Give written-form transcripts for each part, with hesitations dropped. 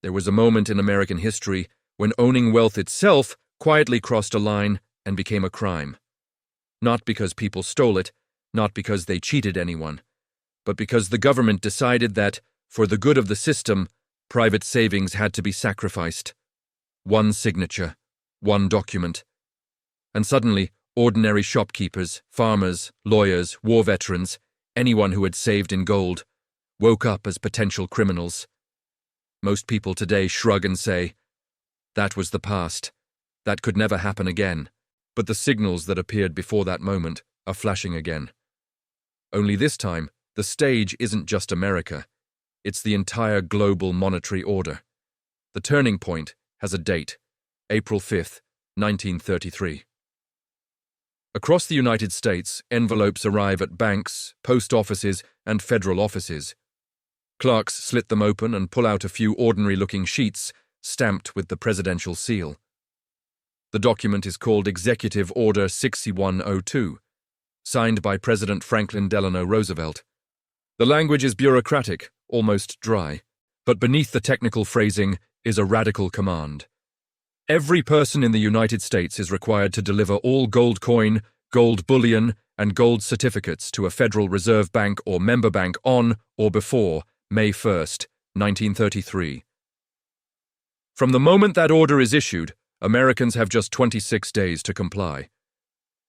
There was a moment in American history when owning wealth itself quietly crossed a line and became a crime. Not because people stole it, not because they cheated anyone, but because the government decided that, for the good of the system, private savings had to be sacrificed. One signature, one document. And suddenly, ordinary shopkeepers, farmers, lawyers, war veterans, anyone who had saved in gold, woke up as potential criminals. Most people today shrug and say, "That was the past. That could never happen again." But the signals that appeared before that moment are flashing again. Only this time, the stage isn't just America. It's the entire global monetary order. The turning point has a date, April 5th, 1933. Across the United States, envelopes arrive at banks, post offices, and federal offices. Clerks slit them open and pull out a few ordinary-looking sheets stamped with the presidential seal. The document is called Executive Order 6102, signed by President Franklin Delano Roosevelt. The language is bureaucratic, almost dry, but beneath the technical phrasing is a radical command. Every person in the United States is required to deliver all gold coin, gold bullion, and gold certificates to a Federal Reserve Bank or member bank on or before May 1st, 1933. From the moment that order is issued, Americans have just 26 days to comply.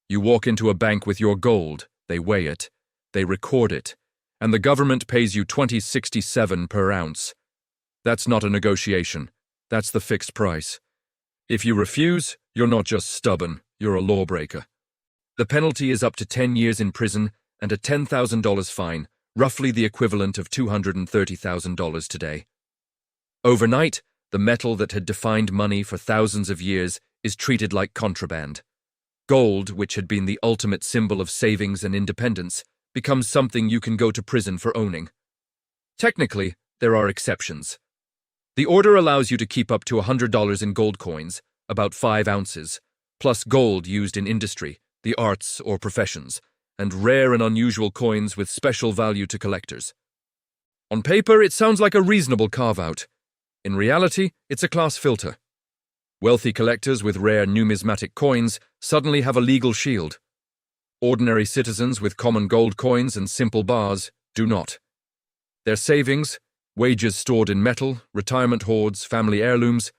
You walk into a bank with your gold, they weigh it, they record it, and the government pays you $20.67 per ounce. That's not a negotiation. That's the fixed price. If you refuse, you're not just stubborn, you're a lawbreaker. The penalty is up to 10 years in prison and a $10,000 fine, roughly the equivalent of $230,000 today. Overnight, the metal that had defined money for thousands of years is treated like contraband. Gold, which had been the ultimate symbol of savings and independence, becomes something you can go to prison for owning. Technically, there are exceptions. The order allows you to keep up to $100 in gold coins, about 5 ounces, plus gold used in industry, the arts or professions, and rare and unusual coins with special value to collectors. On paper, it sounds like a reasonable carve-out. In reality, it's a class filter. Wealthy collectors with rare numismatic coins suddenly have a legal shield. Ordinary citizens with common gold coins and simple bars do not. Their savings, wages stored in metal, retirement hoards, family heirlooms,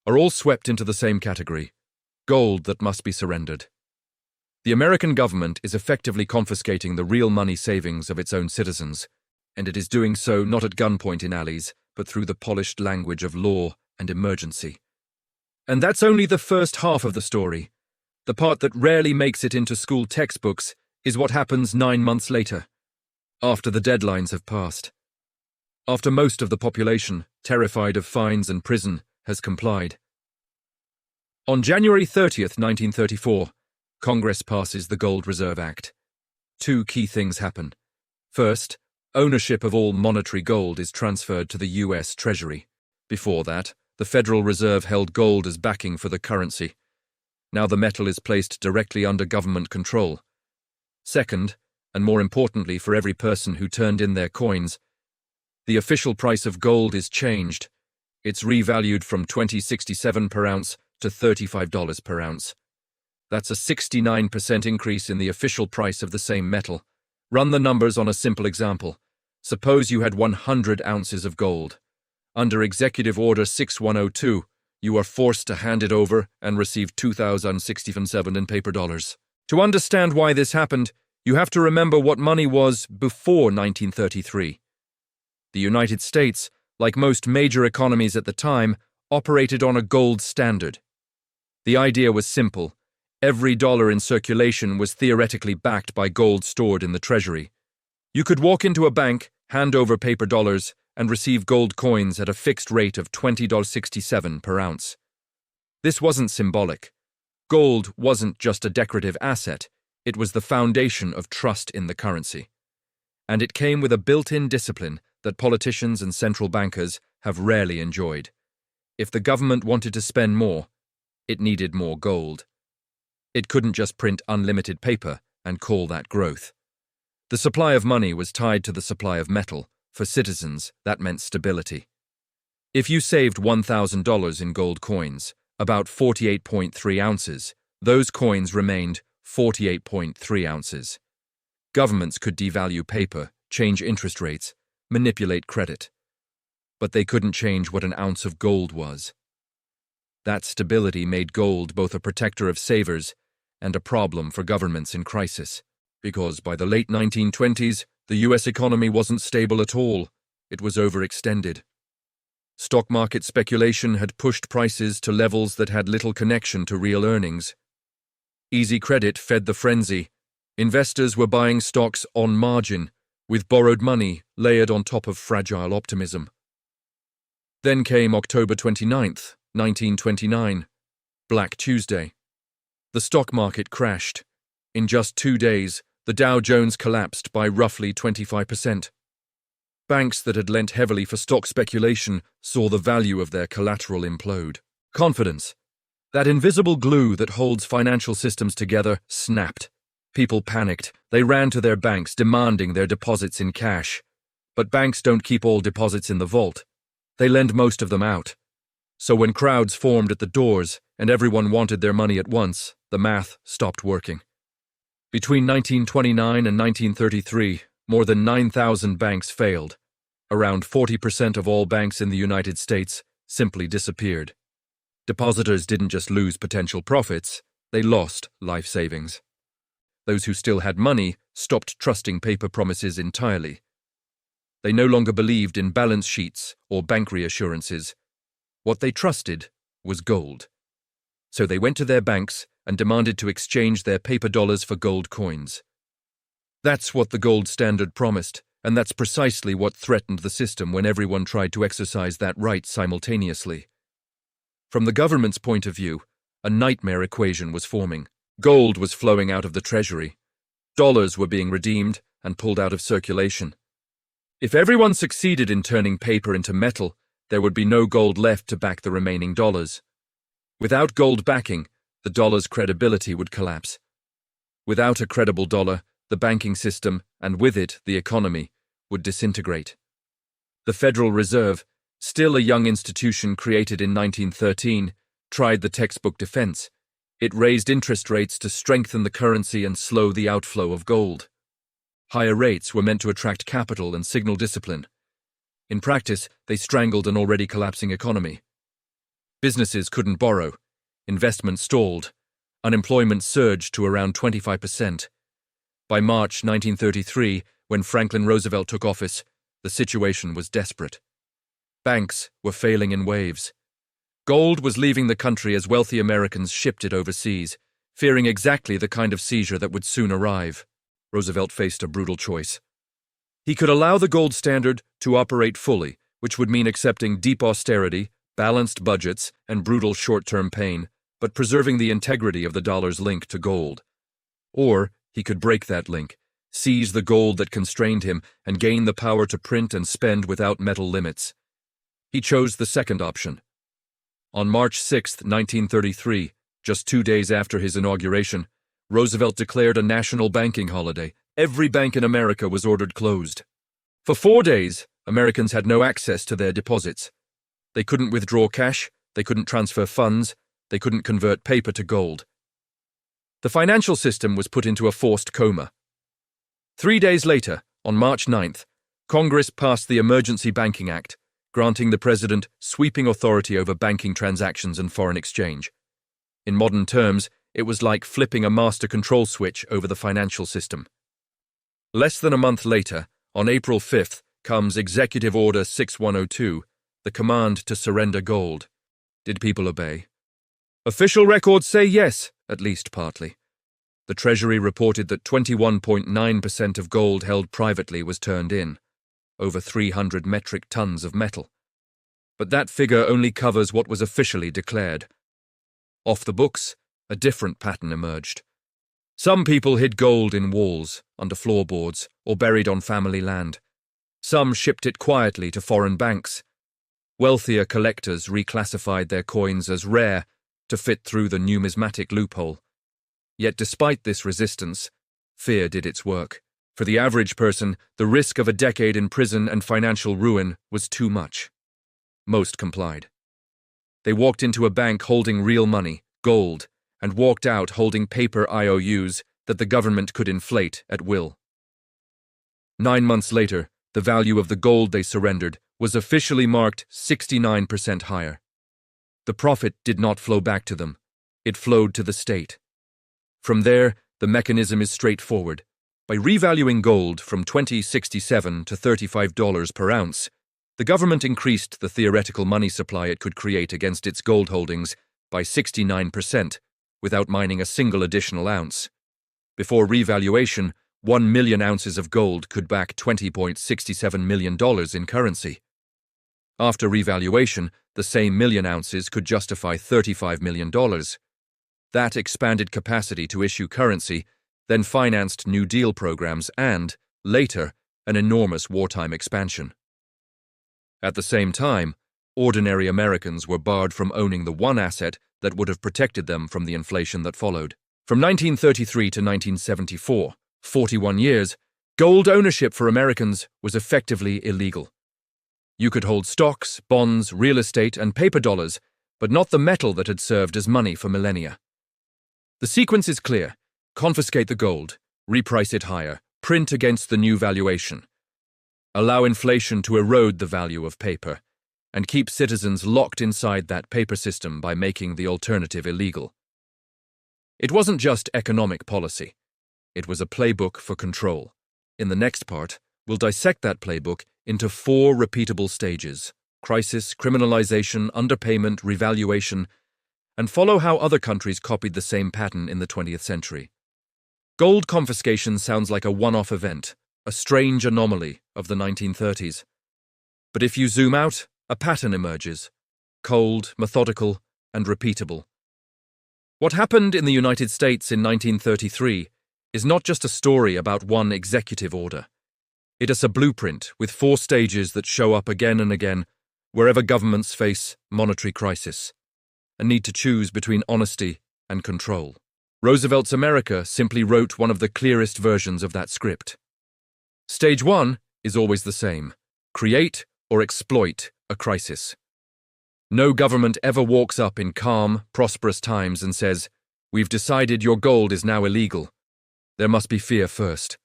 are all swept into the same category: gold that must be surrendered. The American government is effectively confiscating the real money savings of its own citizens, and it is doing so not at gunpoint in alleys, but through the polished language of law and emergency. And that's only the first half of the story. The part that rarely makes it into school textbooks is what happens 9 months later, after the deadlines have passed. After most of the population, terrified of fines and prison, has complied. On January 30th, 1934, Congress passes the Gold Reserve Act. 2 key things happen. First, ownership of all monetary gold is transferred to the U.S. Treasury. Before that, the Federal Reserve held gold as backing for the currency. Now the metal is placed directly under government control. Second, and more importantly for every person who turned in their coins, the official price of gold is changed. It's revalued from $20.67 per ounce to $35 per ounce. That's a 69% increase in the official price of the same metal. Run the numbers on a simple example. Suppose you had 100 ounces of gold. Under Executive Order 6102, you are forced to hand it over and receive $2,067 in paper dollars. To understand why this happened, you have to remember what money was before 1933. The United States, like most major economies at the time, operated on a gold standard. The idea was simple. Every dollar in circulation was theoretically backed by gold stored in the Treasury. You could walk into a bank, hand over paper dollars, and receive gold coins at a fixed rate of $20.67 per ounce. This wasn't symbolic. Gold wasn't just a decorative asset, it was the foundation of trust in the currency. And it came with a built-in discipline that politicians and central bankers have rarely enjoyed. If the government wanted to spend more, it needed more gold. It couldn't just print unlimited paper and call that growth. The supply of money was tied to the supply of metal. For citizens, that meant stability. If you saved $1,000 in gold coins, about 48.3 ounces, those coins remained 48.3 ounces. Governments could devalue paper, change interest rates, manipulate credit. But they couldn't change what an ounce of gold was. That stability made gold both a protector of savers and a problem for governments in crisis, because by the late 1920s, the US economy wasn't stable at all. It was overextended. Stock market speculation had pushed prices to levels that had little connection to real earnings. Easy credit fed the frenzy. Investors were buying stocks on margin, with borrowed money layered on top of fragile optimism. Then came October 29th, 1929, Black Tuesday. The stock market crashed. In just 2 days, the Dow Jones collapsed by roughly 25%. Banks that had lent heavily for stock speculation saw the value of their collateral implode. Confidence, that invisible glue that holds financial systems together, snapped. People panicked. They ran to their banks demanding their deposits in cash. But banks don't keep all deposits in the vault. They lend most of them out. So when crowds formed at the doors and everyone wanted their money at once, the math stopped working. Between 1929 and 1933, more than 9,000 banks failed. Around 40% of all banks in the United States simply disappeared. Depositors didn't just lose potential profits, they lost life savings. Those who still had money stopped trusting paper promises entirely. They no longer believed in balance sheets or bank reassurances. What they trusted was gold. So they went to their banks and demanded to exchange their paper dollars for gold coins. That's what the gold standard promised, and that's precisely what threatened the system when everyone tried to exercise that right simultaneously. From the government's point of view, a nightmare equation was forming. Gold was flowing out of the treasury. Dollars were being redeemed and pulled out of circulation. If everyone succeeded in turning paper into metal, there would be no gold left to back the remaining dollars. Without gold backing, the dollar's credibility would collapse. Without a credible dollar, the banking system, and with it, the economy, would disintegrate. The Federal Reserve, still a young institution created in 1913, tried the textbook defense. It raised interest rates to strengthen the currency and slow the outflow of gold. Higher rates were meant to attract capital and signal discipline. In practice, they strangled an already collapsing economy. Businesses couldn't borrow. Investment stalled. Unemployment surged to around 25%. By March 1933, when Franklin Roosevelt took office, the situation was desperate. Banks were failing in waves. Gold was leaving the country as wealthy Americans shipped it overseas, fearing exactly the kind of seizure that would soon arrive. Roosevelt faced a brutal choice. He could allow the gold standard to operate fully, which would mean accepting deep austerity, balanced budgets, and brutal short-term pain, but preserving the integrity of the dollar's link to gold. Or he could break that link, seize the gold that constrained him, and gain the power to print and spend without metal limits. He chose the second option. On March 6, 1933, just 2 days after his inauguration, Roosevelt declared a national banking holiday. Every bank in America was ordered closed. For 4 days, Americans had no access to their deposits. They couldn't withdraw cash, they couldn't transfer funds, they couldn't convert paper to gold. The financial system was put into a forced coma. 3 days later, on March 9th, Congress passed the Emergency Banking Act, granting the president sweeping authority over banking transactions and foreign exchange. In modern terms, it was like flipping a master control switch over the financial system. Less than a month later, on April 5th, comes Executive Order 6102, the command to surrender gold. Did people obey? Official records say yes, at least partly. The Treasury reported that 21.9% of gold held privately was turned in, over 300 metric tons of metal. But that figure only covers what was officially declared. Off the books, a different pattern emerged. Some people hid gold in walls, under floorboards, or buried on family land. Some shipped it quietly to foreign banks. Wealthier collectors reclassified their coins as rare to fit through the numismatic loophole. Yet despite this resistance, fear did its work. For the average person, the risk of a decade in prison and financial ruin was too much. most complied. They walked into a bank holding real money, gold, and walked out holding paper IOUs that the government could inflate at will. 9 months later, the value of the gold they surrendered was officially marked 69% higher. The profit did not flow back to them. It flowed to the state. From there, the mechanism is straightforward. By revaluing gold from $20.67 to $35 per ounce, the government increased the theoretical money supply it could create against its gold holdings by 69% without mining a single additional ounce. Before revaluation, 1 million ounces of gold could back $20.67 million in currency. After revaluation, the same million ounces could justify $35 million. That expanded capacity to issue currency then financed New Deal programs and, later, an enormous wartime expansion. At the same time, ordinary Americans were barred from owning the one asset that would have protected them from the inflation that followed. From 1933 to 1974, 41 years, gold ownership for Americans was effectively illegal. You could hold stocks, bonds, real estate, and paper dollars, but not the metal that had served as money for millennia. The sequence is clear. Confiscate the gold, reprice it higher, print against the new valuation. Allow inflation to erode the value of paper, and keep citizens locked inside that paper system by making the alternative illegal. It wasn't just economic policy. It was a playbook for control. In the next part, we'll dissect that playbook into 4 repeatable stages: crisis, criminalization, underpayment, revaluation, and follow how other countries copied the same pattern in the 20th century. Gold confiscation sounds like a one-off event, a strange anomaly of the 1930s. But if you zoom out, a pattern emerges: cold, methodical, and repeatable. What happened in the United States in 1933 is not just a story about one executive order. It is a blueprint with 4 stages that show up again and again wherever governments face monetary crisis, a need to choose between honesty and control. Roosevelt's America simply wrote one of the clearest versions of that script. Stage 1 is always the same: create or exploit a crisis. No government ever walks up in calm, prosperous times and says, "We've decided your gold is now illegal." There must be fear first.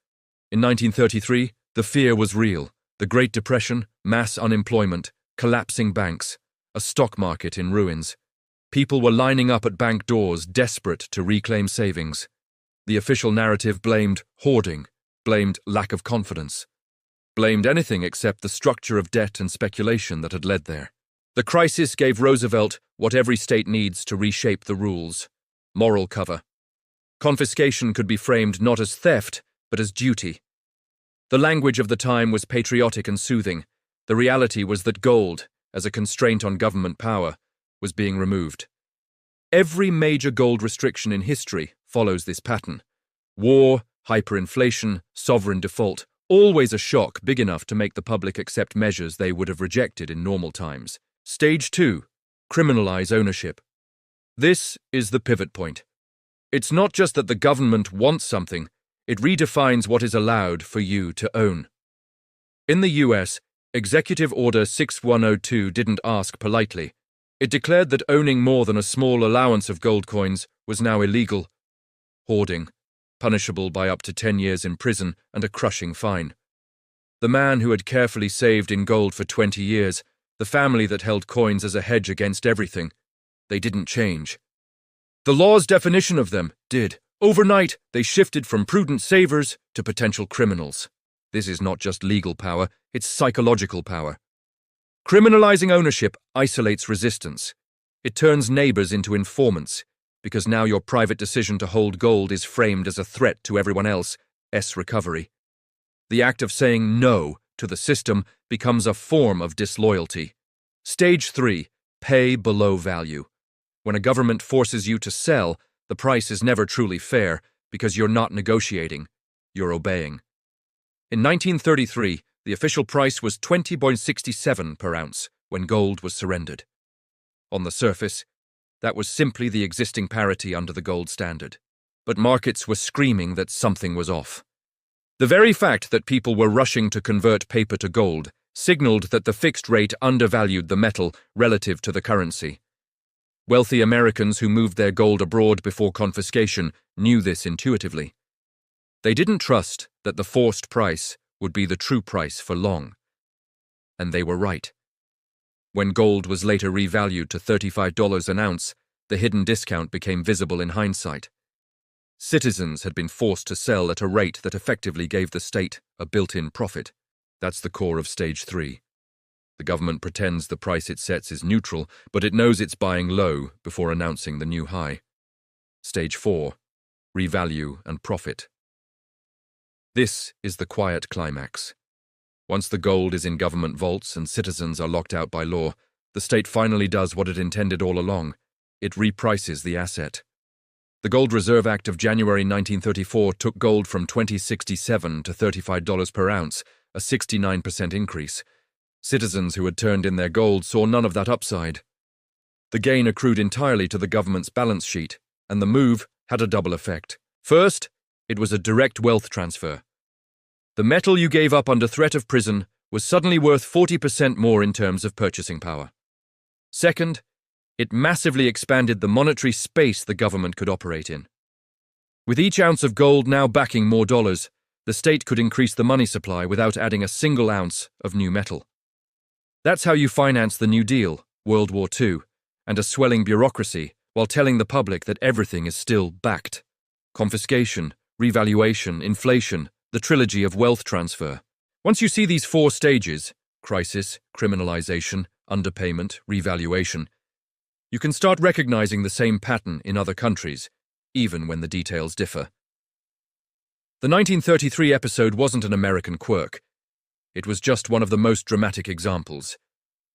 In 1933, the fear was real: the Great Depression, mass unemployment, collapsing banks, a stock market in ruins. People were lining up at bank doors, desperate to reclaim savings. The official narrative blamed hoarding, blamed lack of confidence, blamed anything except the structure of debt and speculation that had led there. The crisis gave Roosevelt what every state needs to reshape the rules: moral cover. Confiscation could be framed not as theft, but as duty. The language of the time was patriotic and soothing. The reality was that gold, as a constraint on government power, was being removed. Every major gold restriction in history follows this pattern: war, hyperinflation, sovereign default, always a shock big enough to make the public accept measures they would have rejected in normal times. Stage 2: criminalize ownership. This is the pivot point. It's not just that the government wants something, it redefines what is allowed for you to own. In the US, Executive Order 6102 didn't ask politely. It declared that owning more than a small allowance of gold coins was now illegal. Hoarding, punishable by up to 10 years in prison and a crushing fine. The man who had carefully saved in gold for 20 years, the family that held coins as a hedge against everything, they didn't change. The law's definition of them did. Overnight, they shifted from prudent savers to potential criminals. This is not just legal power, it's psychological power. Criminalizing ownership isolates resistance. It turns neighbors into informants, because now your private decision to hold gold is framed as a threat to everyone else's recovery. The act of saying no to the system becomes a form of disloyalty. Stage 3: pay below value. When a government forces you to sell, the price is never truly fair because you're not negotiating, you're obeying. In 1933, the official price was $20.67 per ounce when gold was surrendered. On the surface, that was simply the existing parity under the gold standard. But markets were screaming that something was off. The very fact that people were rushing to convert paper to gold signaled that the fixed rate undervalued the metal relative to the currency. Wealthy Americans who moved their gold abroad before confiscation knew this intuitively. They didn't trust that the forced price would be the true price for long. And they were right. When gold was later revalued to $35 an ounce, the hidden discount became visible in hindsight. Citizens had been forced to sell at a rate that effectively gave the state a built-in profit. That's the core of Stage 3. The government pretends the price it sets is neutral, but it knows it's buying low before announcing the new high. Stage 4. Revalue and profit. This is the quiet climax. Once the gold is in government vaults and citizens are locked out by law, the state finally does what it intended all along. It reprices the asset. The Gold Reserve Act of January 1934 took gold from $20.67 to $35 per ounce, a 69% increase. Citizens who had turned in their gold saw none of that upside. The gain accrued entirely to the government's balance sheet, and the move had a double effect. First, it was a direct wealth transfer. The metal you gave up under threat of prison was suddenly worth 40% more in terms of purchasing power. Second, it massively expanded the monetary space the government could operate in. With each ounce of gold now backing more dollars, the state could increase the money supply without adding a single ounce of new metal. That's how you finance the New Deal, World War II, and a swelling bureaucracy while telling the public that everything is still backed. Confiscation, revaluation, inflation, the trilogy of wealth transfer. Once you see these 4 stages, crisis, criminalization, underpayment, revaluation, you can start recognizing the same pattern in other countries, even when the details differ. The 1933 episode wasn't an American quirk. It was just one of the most dramatic examples.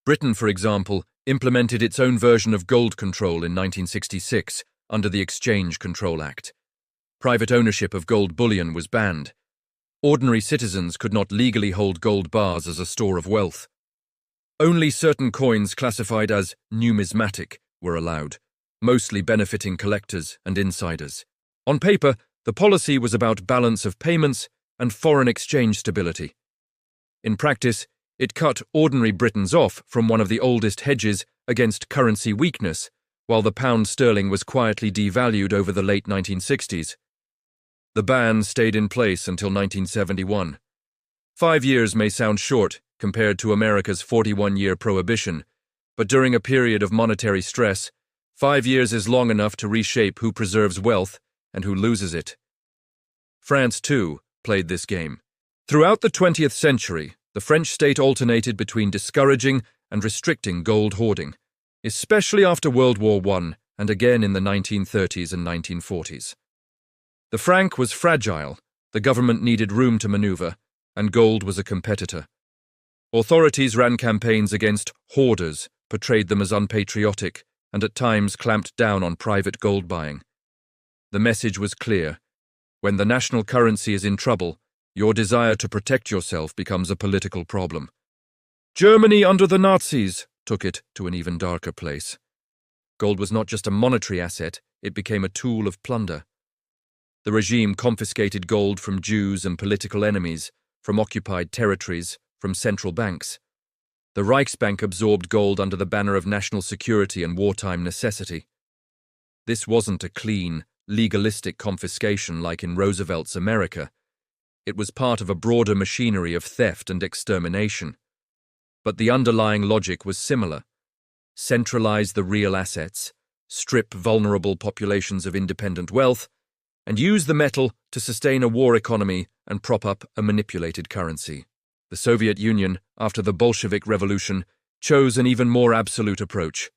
Britain, for example, implemented its own version of gold control in 1966 under the Exchange Control Act. Private ownership of gold bullion was banned. Ordinary citizens could not legally hold gold bars as a store of wealth. Only certain coins classified as numismatic were allowed, mostly benefiting collectors and insiders. On paper, the policy was about balance of payments and foreign exchange stability. In practice, it cut ordinary Britons off from one of the oldest hedges against currency weakness, while the pound sterling was quietly devalued over the late 1960s. The ban stayed in place until 1971. 5 years may sound short compared to America's 41-year prohibition, but during a period of monetary stress, 5 years is long enough to reshape who preserves wealth and who loses it. France, too, played this game. Throughout the 20th century, the French state alternated between discouraging and restricting gold hoarding, especially after World War I and again in the 1930s and 1940s. The franc was fragile, the government needed room to maneuver, and gold was a competitor. Authorities ran campaigns against hoarders, portrayed them as unpatriotic, and at times clamped down on private gold buying. The message was clear. When the national currency is in trouble, your desire to protect yourself becomes a political problem. Germany under the Nazis took it to an even darker place. Gold was not just a monetary asset, it became a tool of plunder. The regime confiscated gold from Jews and political enemies, from occupied territories, from central banks. The Reichsbank absorbed gold under the banner of national security and wartime necessity. This wasn't a clean, legalistic confiscation like in Roosevelt's America. It was part of a broader machinery of theft and extermination. But the underlying logic was similar. Centralize the real assets, strip vulnerable populations of independent wealth, and use the metal to sustain a war economy and prop up a manipulated currency. The Soviet Union, after the Bolshevik Revolution, chose an even more absolute approach.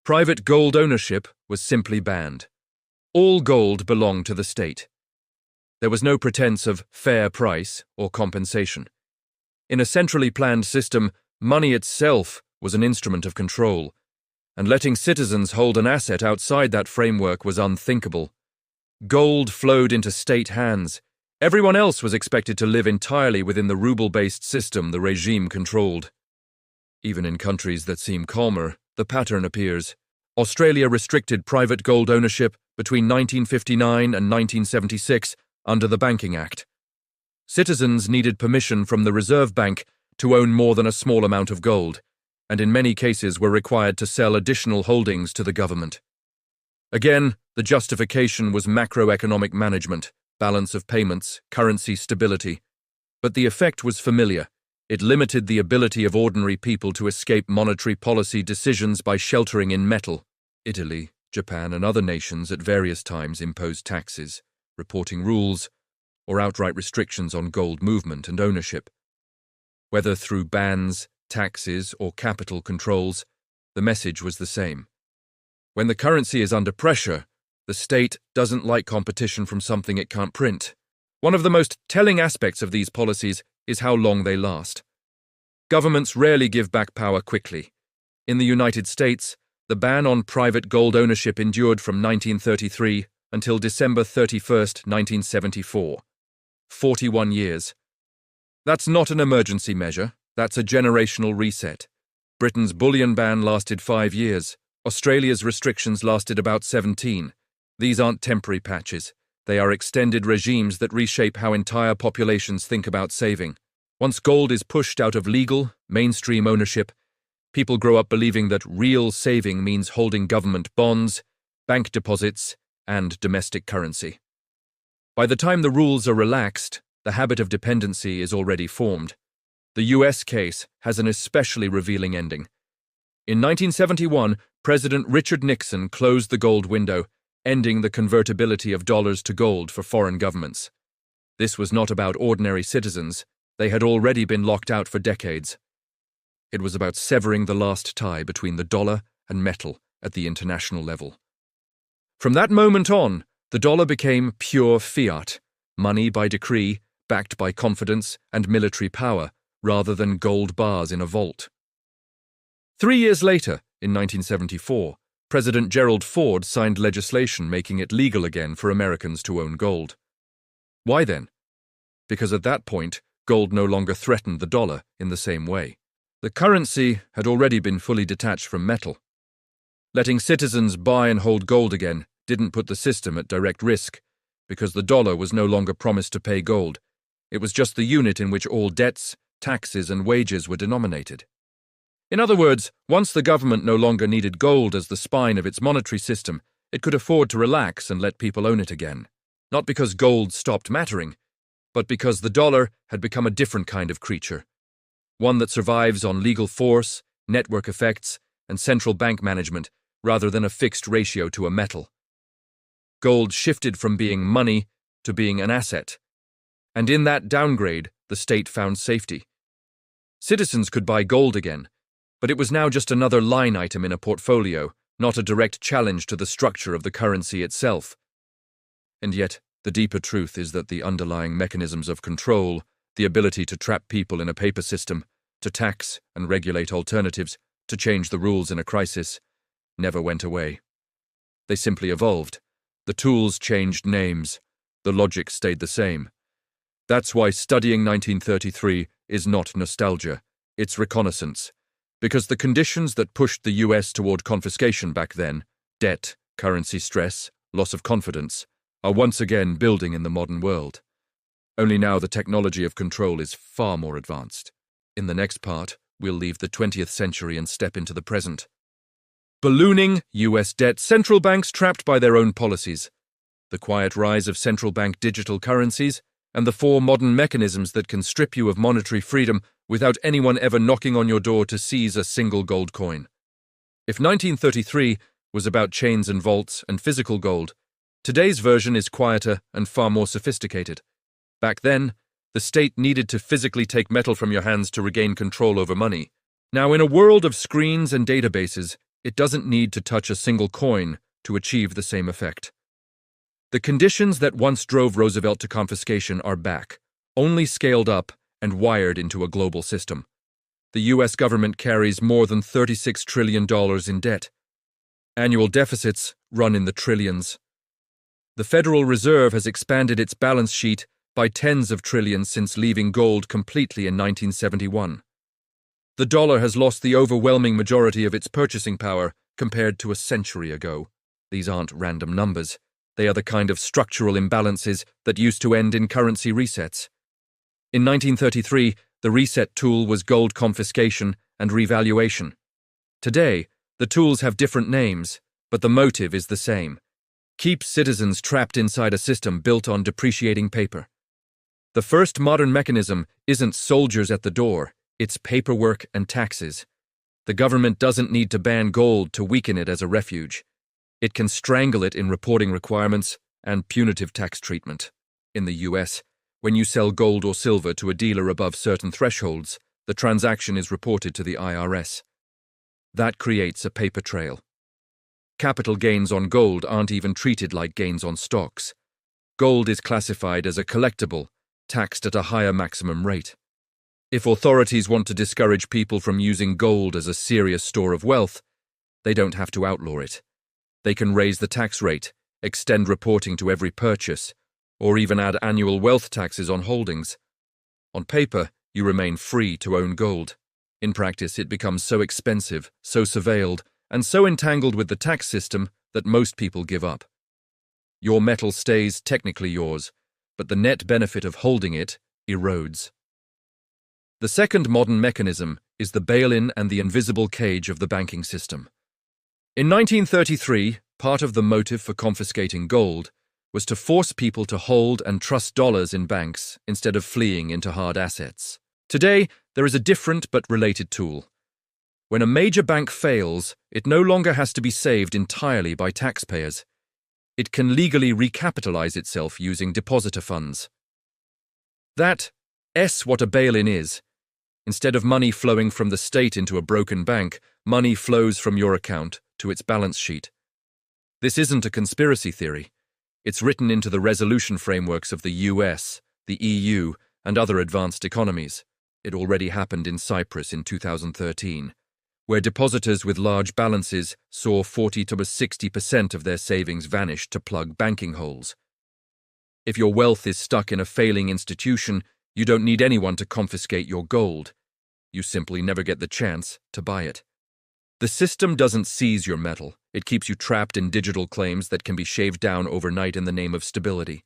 Private gold ownership was simply banned. All gold belonged to the state. There was no pretense of fair price or compensation. In a centrally planned system, money itself was an instrument of control, and letting citizens hold an asset outside that framework was unthinkable. Gold flowed into state hands. Everyone else was expected to live entirely within the ruble-based system the regime controlled. Even in countries that seem calmer, the pattern appears. Australia restricted private gold ownership between 1959 and 1976 under the Banking Act. Citizens needed permission from the Reserve Bank, to own more than a small amount of gold, and in many cases were required to sell additional holdings to the government. Again, the justification was macroeconomic management, balance of payments, currency stability. But the effect was familiar. It limited the ability of ordinary people to escape monetary policy decisions by sheltering in metal. Italy, Japan, and other nations at various times imposed taxes, reporting rules, or outright restrictions on gold movement and ownership. Whether through bans, taxes, or capital controls, the message was the same. When the currency is under pressure, the state doesn't like competition from something it can't print. One of the most telling aspects of these policies is how long they last. Governments rarely give back power quickly. In the United States, the ban on private gold ownership endured from 1933 until December 31, 1974. 41 years. That's not an emergency measure, that's a generational reset. Britain's bullion ban lasted 5 years. Australia's restrictions lasted about 17. These aren't temporary patches. They are extended regimes that reshape how entire populations think about saving. Once gold is pushed out of legal, mainstream ownership, people grow up believing that real saving means holding government bonds, bank deposits, and domestic currency. By the time the rules are relaxed, the habit of dependency is already formed. The US case has an especially revealing ending. In 1971, President Richard Nixon closed the gold window, ending the convertibility of dollars to gold for foreign governments. This was not about ordinary citizens. They had already been locked out for decades. It was about severing the last tie between the dollar and metal at the international level. From that moment on, the dollar became pure fiat, money by decree, backed by confidence and military power, rather than gold bars in a vault. 3 years later, in 1974, President Gerald Ford signed legislation making it legal again for Americans to own gold. Why then? Because at that point, gold no longer threatened the dollar in the same way. The currency had already been fully detached from metal. Letting citizens buy and hold gold again didn't put the system at direct risk, because the dollar was no longer promised to pay gold. It was just the unit in which all debts, taxes, and wages were denominated. In other words, once the government no longer needed gold as the spine of its monetary system, it could afford to relax and let people own it again. Not because gold stopped mattering, but because the dollar had become a different kind of creature, one that survives on legal force, network effects, and central bank management rather than a fixed ratio to a metal. Gold shifted from being money to being an asset, and in that downgrade, the state found safety. Citizens could buy gold again, but it was now just another line item in a portfolio, not a direct challenge to the structure of the currency itself. And yet, the deeper truth is that the underlying mechanisms of control, the ability to trap people in a paper system, to tax and regulate alternatives, to change the rules in a crisis, never went away. They simply evolved. The tools changed names. The logic stayed the same. That's why studying 1933 is not nostalgia, it's reconnaissance. Because the conditions that pushed the US toward confiscation back then, debt, currency stress, loss of confidence, are once again building in the modern world. Only now the technology of control is far more advanced. In the next part, we'll leave the 20th century and step into the present. Ballooning US debt, central banks trapped by their own policies, the quiet rise of central bank digital currencies, and the 4 modern mechanisms that can strip you of monetary freedom without anyone ever knocking on your door to seize a single gold coin. If 1933 was about chains and vaults and physical gold, today's version is quieter and far more sophisticated. Back then, the state needed to physically take metal from your hands to regain control over money. Now, in a world of screens and databases, it doesn't need to touch a single coin to achieve the same effect. The conditions that once drove Roosevelt to confiscation are back, only scaled up and wired into a global system. The US government carries more than $36 trillion in debt. Annual deficits run in the trillions. The Federal Reserve has expanded its balance sheet by tens of trillions since leaving gold completely in 1971. The dollar has lost the overwhelming majority of its purchasing power compared to a century ago. These aren't random numbers. They are the kind of structural imbalances that used to end in currency resets. In 1933, The reset tool was gold confiscation and revaluation. Today, the tools have different names, but the motive is the same. Keep citizens trapped inside a system built on depreciating paper. The first modern mechanism isn't soldiers at the door, it's paperwork and taxes. The government doesn't need to ban gold to weaken it as a refuge. It can strangle it in reporting requirements and punitive tax treatment. In the US, when you sell gold or silver to a dealer above certain thresholds, the transaction is reported to the IRS. That creates a paper trail. Capital gains on gold aren't even treated like gains on stocks. Gold is classified as a collectible, taxed at a higher maximum rate. If authorities want to discourage people from using gold as a serious store of wealth, they don't have to outlaw it. They can raise the tax rate, extend reporting to every purchase, or even add annual wealth taxes on holdings. On paper, you remain free to own gold. In practice, it becomes so expensive, so surveilled, and so entangled with the tax system that most people give up. Your metal stays technically yours, but the net benefit of holding it erodes. The second modern mechanism is the bail-in and the invisible cage of the banking system. In 1933, part of the motive for confiscating gold was to force people to hold and trust dollars in banks instead of fleeing into hard assets. Today, there is a different but related tool. When a major bank fails, it no longer has to be saved entirely by taxpayers. It can legally recapitalize itself using depositor funds. That's what a bail-in is. Instead of money flowing from the state into a broken bank, money flows from your account to its balance sheet. This isn't a conspiracy theory. It's written into the resolution frameworks of the US, the EU, and other advanced economies. It already happened in Cyprus in 2013, where depositors with large balances saw 40 to 60% of their savings vanish to plug banking holes. If your wealth is stuck in a failing institution, you don't need anyone to confiscate your gold. You simply never get the chance to buy it. The system doesn't seize your metal. It keeps you trapped in digital claims that can be shaved down overnight in the name of stability.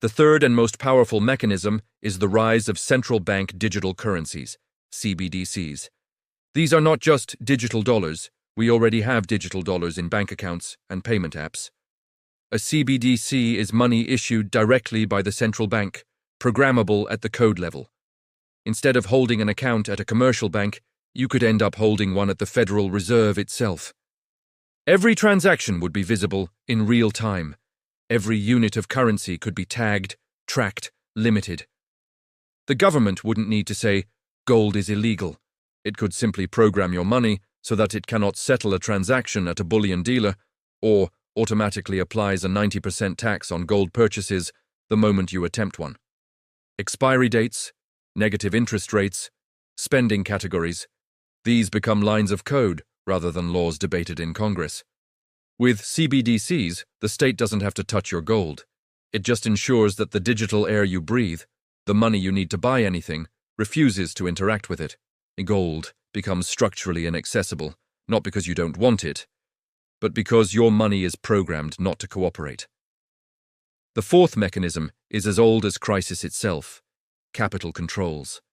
The third and most powerful mechanism is the rise of central bank digital currencies, CBDCs. These are not just digital dollars. We already have digital dollars in bank accounts and payment apps. A CBDC is money issued directly by the central bank, programmable at the code level. Instead of holding an account at a commercial bank, you could end up holding one at the Federal Reserve itself. Every transaction would be visible in real time. Every unit of currency could be tagged, tracked, limited. The government wouldn't need to say, gold is illegal. It could simply program your money so that it cannot settle a transaction at a bullion dealer or automatically applies a 90% tax on gold purchases the moment you attempt one. Expiry dates, negative interest rates, spending categories, these become lines of code rather than laws debated in Congress. With CBDCs, the state doesn't have to touch your gold. It just ensures that the digital air you breathe, the money you need to buy anything, refuses to interact with it. Gold becomes structurally inaccessible, not because you don't want it, but because your money is programmed not to cooperate. The fourth mechanism is as old as crisis itself: capital controls.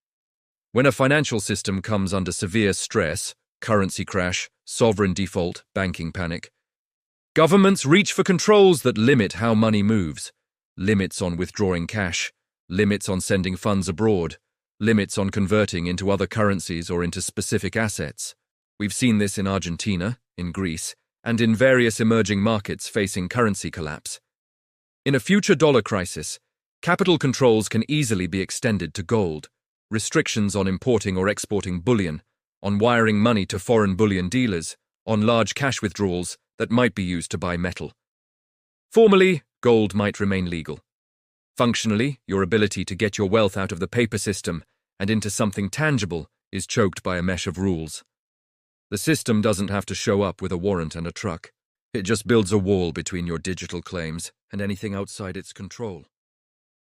When a financial system comes under severe stress, currency crash, sovereign default, banking panic, governments reach for controls that limit how money moves, limits on withdrawing cash, limits on sending funds abroad, limits on converting into other currencies or into specific assets. We've seen this in Argentina, in Greece, and in various emerging markets facing currency collapse. In a future dollar crisis, capital controls can easily be extended to gold, restrictions on importing or exporting bullion, on wiring money to foreign bullion dealers, on large cash withdrawals that might be used to buy metal. Formally, gold might remain legal. Functionally, your ability to get your wealth out of the paper system and into something tangible is choked by a mesh of rules. The system doesn't have to show up with a warrant and a truck. It just builds a wall between your digital claims and anything outside its control.